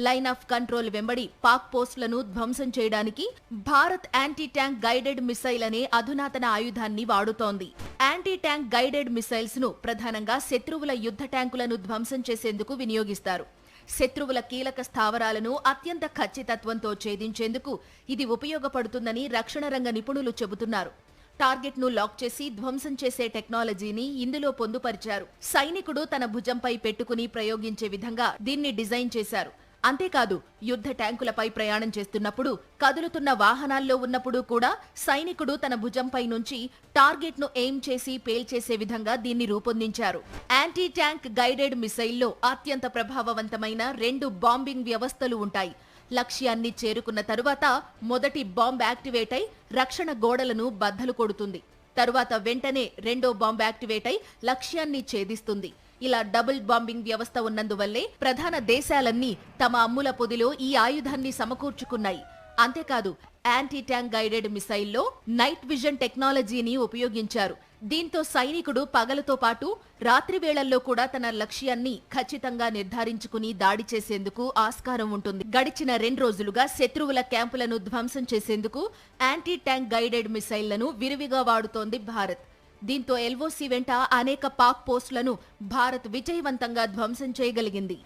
Line of control వెంబడి పాక్ పోస్టులను ధ్వంసం చేయడానికి Bharat anti tank guided missile అనే అధునాతన ఆయుధాన్ని వాడుతోంది. యాంటీ ట్యాంక్ గైడెడ్ మిసైల్స్ ను ప్రధానంగా శత్రువుల యుద్ధ ట్యాంకులను ధ్వంసం చేసేందుకు వినియోగిస్తారు. శత్రువుల కీలక స్థావరాలను అత్యంత ఖచ్చితత్వంతో ఛేదించేందుకు ఇది ఉపయోగపడుతుందని రక్షణ రంగ నిపుణులు చెబుతున్నారు. టార్గెట్ ను లాక్ చేసి ధ్వంసం చేసే టెక్నాలజీని ఇందులో పొందుపరిచారు. సైనికుడు తన భుజంపై పెట్టుకుని ప్రయోగించే విధంగా దీన్ని డిజైన్ చేశారు. అంతేకాదు, యుద్ధ ట్యాంకులపై ప్రయాణం చేస్తున్నప్పుడు, కదులుతున్న వాహనాల్లో ఉన్నప్పుడు కూడా సైనికుడు తన భుజంపై నుంచి టార్గెట్ ను ఎయిమ్ చేసి పేల్చేసే విధంగా దీన్ని రూపొందించారు. యాంటీ ట్యాంక్ గైడెడ్ మిసైల్లో అత్యంత ప్రభావవంతమైన 2 బాంబింగ్ వ్యవస్థలు ఉంటాయి. లక్ష్యాన్ని చేరుకున్న తరువాత మొదటి బాంబ్ యాక్టివేట్ అయి రక్షణ గోడలను బద్దలు కొడుతుంది. తరువాత వెంటనే రెండో బాంబ్ యాక్టివేట్ అయి లక్ష్యాన్ని ఛేదిస్తుంది. ఇలా డబుల్ బాంబింగ్ వ్యవస్థ ఉన్నందువల్లే ప్రధాన దేశాలన్నీ తమ అమ్ముల పొదిలో ఈ ఆయుధాన్ని సమకూర్చుకున్నాయి. అంతేకాదు, యాంటీ ట్యాంక్ గైడెడ్ మిసైల్లో నైట్ విజన్ టెక్నాలజీని ఉపయోగించారు. దీంతో సైనికుడు పగలతో పాటు రాత్రి వేళల్లో కూడా తన లక్ష్యాన్ని ఖచ్చితంగా నిర్ధారించుకుని దాడి చేసేందుకు ఆస్కారం ఉంటుంది. గడిచిన 2 రోజులుగా శత్రువుల క్యాంపులను ధ్వంసం చేసేందుకు యాంటీ ట్యాంక్ గైడెడ్ మిసైళ్లను విరివిగా వాడుతోంది భారత్. దీంతో ఎల్ఓసి వెంట అనేక పాక్ పోస్టులను భారత్ విజయవంతంగా ధ్వంసం చేయగలిగింది.